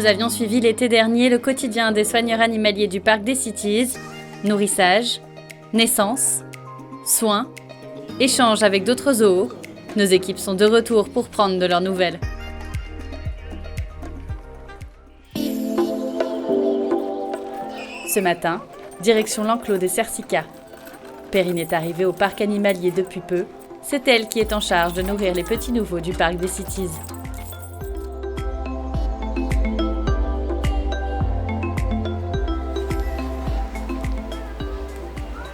nous avions suivi l'été dernier le quotidien des soigneurs animaliers du parc des Cities, nourrissage, naissance, soins, échanges avec d'autres zoos, nos équipes sont de retour pour prendre de leurs nouvelles. Ce matin, direction l'enclos des Cercica. Perrine est arrivée au parc animalier depuis peu. C'est elle qui est en charge de nourrir les petits nouveaux du parc des Cities.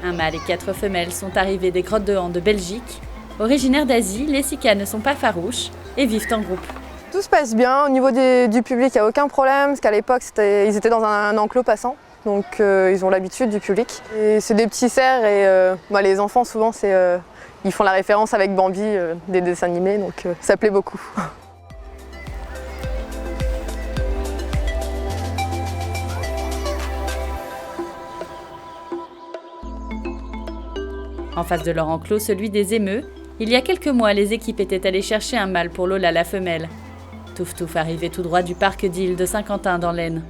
Un mâle et 4 femelles sont arrivés des grottes de Han de Belgique. Originaires d'Asie, les Sika ne sont pas farouches et vivent en groupe. Tout se passe bien. Au niveau du public, il n'y a aucun problème, parce qu'à l'époque, ils étaient dans un enclos passant. Donc ils ont l'habitude du public. Et c'est des petits cerfs et les enfants souvent ils font la référence avec Bambi des dessins animés, donc ça plaît beaucoup. En face de leur enclos, celui des émeux, il y a quelques mois, les équipes étaient allées chercher un mâle pour Lola la femelle. Touf Touf arrivait tout droit du parc d'Île de Saint-Quentin dans l'Aisne.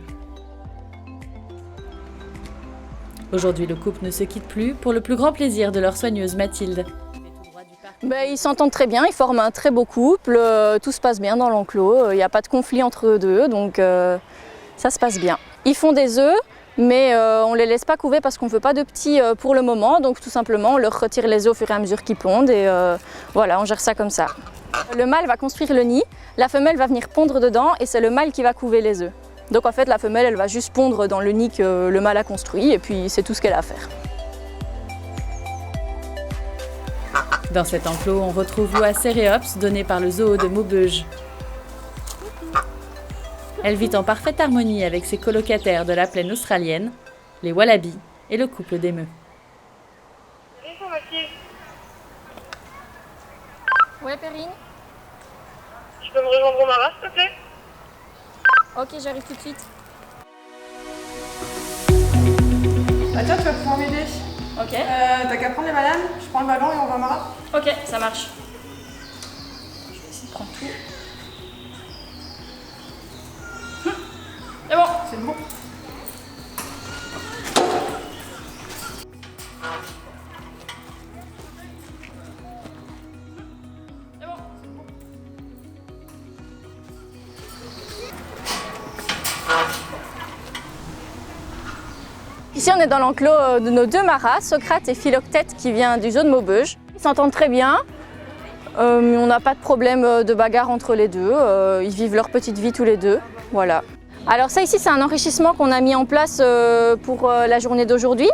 Aujourd'hui, le couple ne se quitte plus pour le plus grand plaisir de leur soigneuse Mathilde. Ils s'entendent très bien, ils forment un très beau couple, tout se passe bien dans l'enclos, il n'y a pas de conflit entre eux deux, donc ça se passe bien. Ils font des œufs, mais on ne les laisse pas couver parce qu'on ne veut pas de petits pour le moment, donc tout simplement on leur retire les œufs au fur et à mesure qu'ils pondent et voilà, on gère ça comme ça. Le mâle va construire le nid, la femelle va venir pondre dedans et c'est le mâle qui va couver les œufs. Donc en fait la femelle elle va juste pondre dans le nid que le mâle a construit et puis c'est tout ce qu'elle a à faire. Dans cet enclos, on retrouve l'oie Céréops donnée par le zoo de Maubeuge. Elle vit en parfaite harmonie avec ses colocataires de la plaine australienne, les wallabies et le couple d'émeux. Ouais Perrine. Tu peux me rejoindre au maras s'il te plaît? Ok, j'arrive tout de suite. Tiens, tu vas pouvoir m'aider. Ok. T'as qu'à prendre les bananes, je prends le ballon et on va au maras. Ok, ça marche. Je vais essayer de prendre tout. C'est bon. C'est bon. Ici on est dans l'enclos de nos deux maras, Socrate et Philoctète qui vient du zoo de Maubeuge. Ils s'entendent très bien, on n'a pas de problème de bagarre entre les deux, ils vivent leur petite vie tous les deux, voilà. Alors ça ici c'est un enrichissement qu'on a mis en place pour la journée d'aujourd'hui.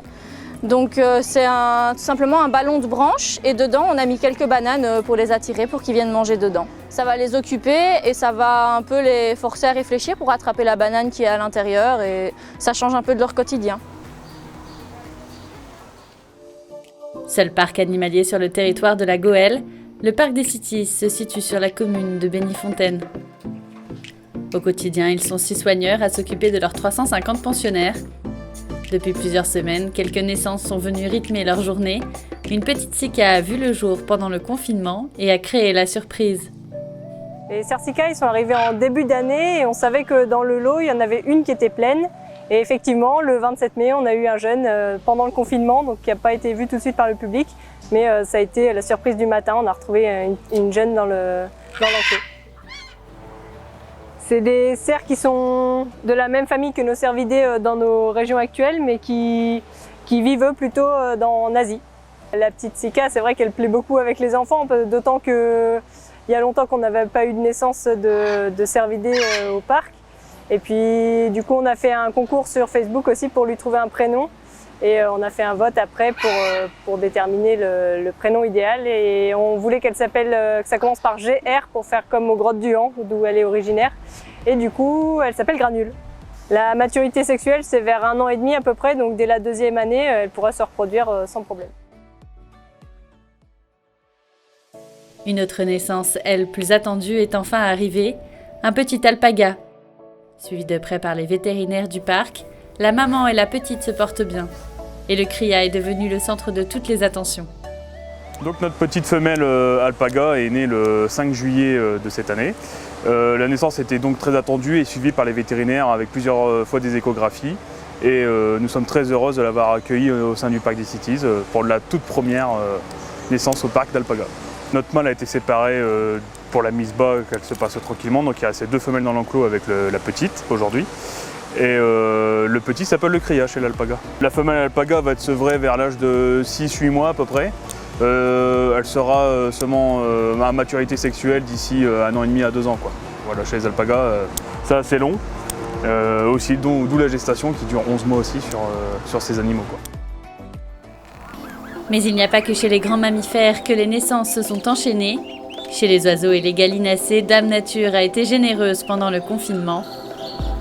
Donc c'est tout simplement un ballon de branches et dedans on a mis quelques bananes pour les attirer, pour qu'ils viennent manger dedans. Ça va les occuper et ça va un peu les forcer à réfléchir pour attraper la banane qui est à l'intérieur et ça change un peu de leur quotidien. Seul parc animalier sur le territoire de la Goëlle, le parc des Cities se situe sur la commune de Bénifontaine. Au quotidien, ils sont 6 soigneurs à s'occuper de leurs 350 pensionnaires. Depuis plusieurs semaines, quelques naissances sont venues rythmer leur journée. Une petite Sika a vu le jour pendant le confinement et a créé la surprise. Les Cercica, ils sont arrivés en début d'année et on savait que dans le lot, il y en avait une qui était pleine. Et effectivement, le 27 mai, on a eu un jeune pendant le confinement, donc qui n'a pas été vu tout de suite par le public. Mais ça a été la surprise du matin, on a retrouvé une jeune dans l'enclos. C'est des cerfs qui sont de la même famille que nos cervidés dans nos régions actuelles, mais qui vivent eux plutôt en Asie. La petite Sika, c'est vrai qu'elle plaît beaucoup avec les enfants, d'autant qu'il y a longtemps qu'on n'avait pas eu de naissance de cervidés au parc. Et puis du coup on a fait un concours sur Facebook aussi pour lui trouver un prénom et on a fait un vote après pour déterminer le prénom idéal et on voulait que ça commence par GR pour faire comme aux grottes du Han d'où elle est originaire et du coup elle s'appelle Granule. La maturité sexuelle c'est vers 1 an et demi à peu près, donc dès la 2e année elle pourra se reproduire sans problème. Une autre naissance, elle, plus attendue, est enfin arrivée, un petit alpaga. Suivi de près par les vétérinaires du parc, la maman et la petite se portent bien. Et le cria est devenu le centre de toutes les attentions. Donc notre petite femelle alpaga est née le 5 juillet de cette année. La naissance était donc très attendue et suivie par les vétérinaires avec plusieurs fois des échographies. Et nous sommes très heureuses de l'avoir accueillie au sein du parc des Cities pour la toute première naissance au parc d'alpaga. Notre mâle a été séparé pour la mise bas, qu'elle se passe tranquillement, donc il reste 2 femelles dans l'enclos avec la petite aujourd'hui. Et le petit s'appelle le cria chez l'alpaga. La femelle alpaga va être sevrée vers l'âge de 6-8 mois à peu près. Elle sera seulement à maturité sexuelle d'ici 1 an et demi à 2 ans. Quoi. Voilà, chez les alpagas, c'est assez long. Aussi, d'où la gestation qui dure 11 mois aussi sur ces animaux. Quoi. Mais il n'y a pas que chez les grands mammifères que les naissances se sont enchaînées. Chez les oiseaux et les gallinacés, Dame Nature a été généreuse pendant le confinement.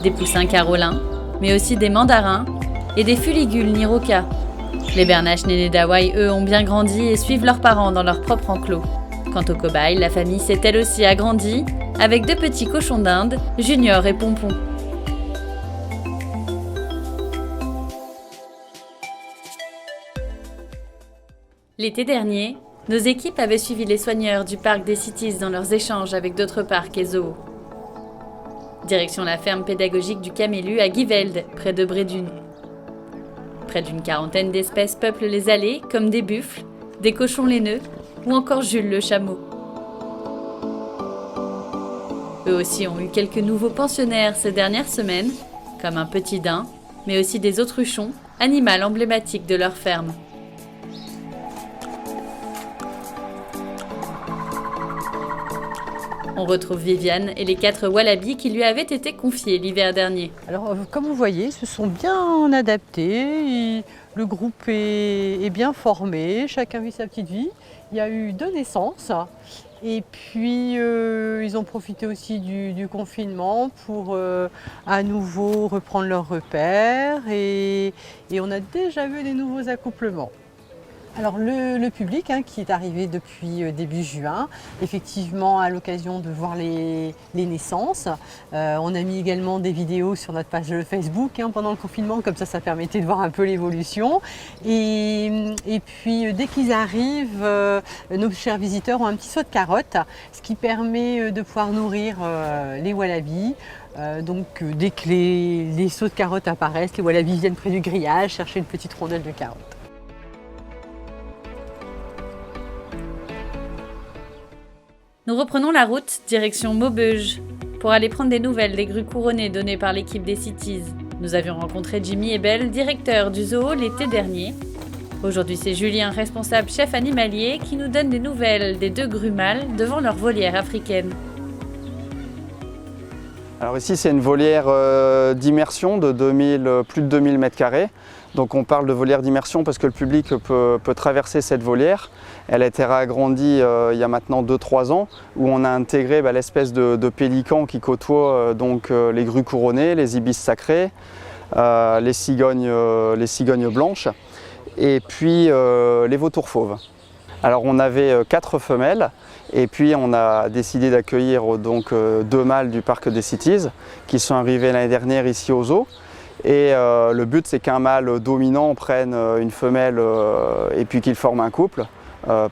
Des poussins carolins, mais aussi des mandarins et des fuligules niroca. Les bernaches nés d'Hawaï, eux, ont bien grandi et suivent leurs parents dans leur propre enclos. Quant aux cobayes, la famille s'est elle aussi agrandie, avec 2 petits cochons d'Inde, Junior et Pompon. L'été dernier, nos équipes avaient suivi les soigneurs du parc des Cities dans leurs échanges avec d'autres parcs et zoos. Direction la ferme pédagogique du Camélu à Givelde, près de Brédune. Près d'une 40aine d'espèces peuplent les allées, comme des buffles, des cochons laineux ou encore Jules le chameau. Eux aussi ont eu quelques nouveaux pensionnaires ces dernières semaines, comme un petit daim, mais aussi des autruchons, animal emblématique de leur ferme. On retrouve Viviane et les 4 wallabies qui lui avaient été confiés l'hiver dernier. Alors, comme vous voyez, ils se sont bien adaptés. Le groupe est bien formé, chacun vit sa petite vie. Il y a eu 2 naissances. Et puis, ils ont profité aussi du confinement pour à nouveau reprendre leurs repères. Et on a déjà vu des nouveaux accouplements. Alors le public qui est arrivé depuis début juin, effectivement à l'occasion de voir les naissances. On a mis également des vidéos sur notre page Facebook pendant le confinement, comme ça permettait de voir un peu l'évolution. Et puis dès qu'ils arrivent, nos chers visiteurs ont un petit saut de carottes, ce qui permet de pouvoir nourrir les wallabies. Donc dès que les sauts de carottes apparaissent, les wallabies viennent près du grillage chercher une petite rondelle de carottes. Nous reprenons la route, direction Maubeuge, pour aller prendre des nouvelles des grues couronnées données par l'équipe des Cities. Nous avions rencontré Jimmy Ebel, directeur du zoo l'été dernier. Aujourd'hui, c'est Julien, responsable chef animalier, qui nous donne des nouvelles des 2 grues mâles devant leur volière africaine. Alors ici, c'est une volière d'immersion de plus de 2000 m². Donc on parle de volière d'immersion parce que le public peut traverser cette volière. Elle a été agrandie il y a maintenant 2-3 ans, où on a intégré l'espèce de pélican qui côtoie les grues couronnées, les ibis sacrés, les cigognes blanches et puis les vautours fauves. Alors on avait 4 femelles et puis on a décidé d'accueillir 2 mâles du parc des Cities qui sont arrivés l'année dernière ici au zoo. Et le but, c'est qu'un mâle dominant prenne une femelle et puis qu'il forme un couple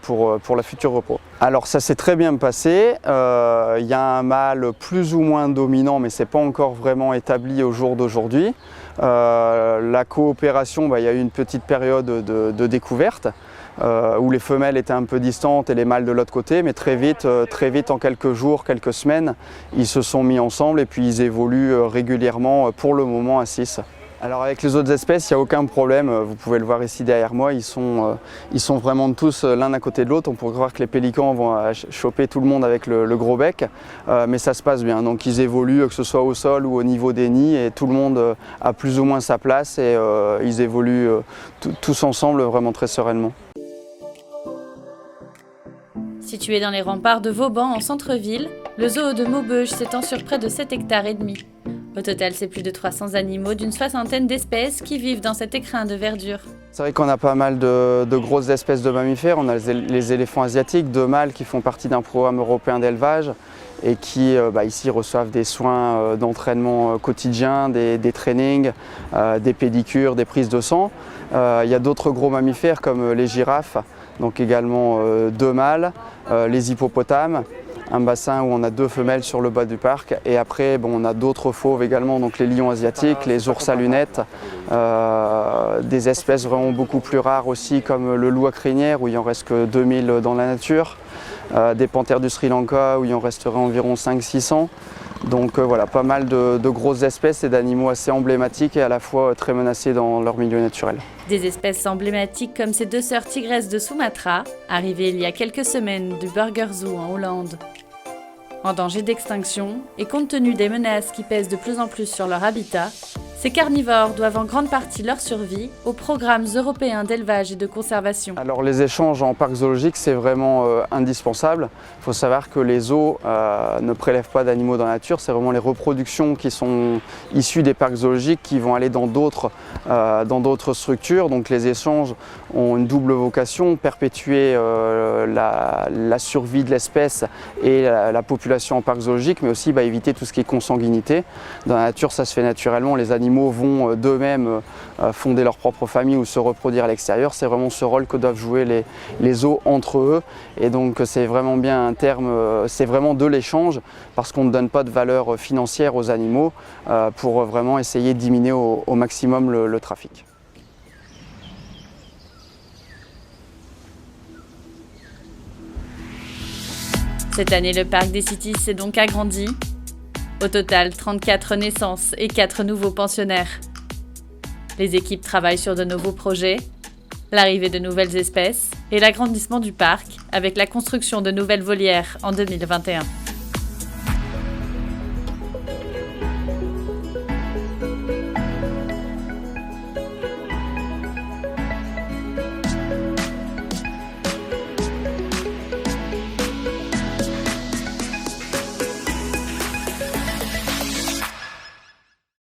pour la future repos. Alors ça s'est très bien passé. Il y a un mâle plus ou moins dominant, mais ce n'est pas encore vraiment établi au jour d'aujourd'hui. La coopération, il y a eu une petite période de découverte où les femelles étaient un peu distantes et les mâles de l'autre côté, mais très vite, en quelques jours, quelques semaines, ils se sont mis ensemble et puis ils évoluent régulièrement pour le moment à 6. Alors avec les autres espèces, il n'y a aucun problème, vous pouvez le voir ici derrière moi, ils sont vraiment tous l'un à côté de l'autre. On pourrait croire que les pélicans vont choper tout le monde avec le gros bec, mais ça se passe bien. Donc ils évoluent, que ce soit au sol ou au niveau des nids, et tout le monde a plus ou moins sa place et ils évoluent tous ensemble vraiment très sereinement. Situé dans les remparts de Vauban en centre-ville, le zoo de Maubeuge s'étend sur près de 7,5 hectares. Au total, c'est plus de 300 animaux d'une 60aine d'espèces qui vivent dans cet écrin de verdure. C'est vrai qu'on a pas mal de grosses espèces de mammifères. On a les éléphants asiatiques, 2 mâles qui font partie d'un programme européen d'élevage et qui ici reçoivent des soins d'entraînement quotidien, des trainings, des pédicures, des prises de sang. Il y a d'autres gros mammifères comme les girafes donc également 2 mâles, les hippopotames, un bassin où on a 2 femelles sur le bas du parc, et après on a d'autres fauves également, donc les lions asiatiques, les ours à lunettes, des espèces vraiment beaucoup plus rares aussi comme le loup à crinière où il en reste que 2000 dans la nature, des panthères du Sri Lanka où il en resterait environ 500-600. Donc voilà, pas mal de grosses espèces et d'animaux assez emblématiques et à la fois très menacés dans leur milieu naturel. Des espèces emblématiques comme ces 2 sœurs tigresses de Sumatra, arrivées il y a quelques semaines du Burger Zoo en Hollande. En danger d'extinction, et compte tenu des menaces qui pèsent de plus en plus sur leur habitat, ces carnivores doivent en grande partie leur survie aux programmes européens d'élevage et de conservation. Alors les échanges en parc zoologique, c'est vraiment indispensable. Il faut savoir que les zoos ne prélèvent pas d'animaux dans la nature, c'est vraiment les reproductions qui sont issues des parcs zoologiques qui vont aller dans d'autres structures. Donc les échanges ont une double vocation, perpétuer la survie de l'espèce et la population en parc zoologique, mais aussi éviter tout ce qui est consanguinité. Dans la nature, ça se fait naturellement, les animaux vont d'eux-mêmes fonder leur propre famille ou se reproduire à l'extérieur. C'est vraiment ce rôle que doivent jouer les zoos entre eux. Et donc c'est vraiment bien un terme, c'est vraiment de l'échange parce qu'on ne donne pas de valeur financière aux animaux pour vraiment essayer de diminuer au maximum le trafic. Cette année, le parc des Cities s'est donc agrandi. Au total, 34 naissances et 4 nouveaux pensionnaires. Les équipes travaillent sur de nouveaux projets, l'arrivée de nouvelles espèces et l'agrandissement du parc avec la construction de nouvelles volières en 2021.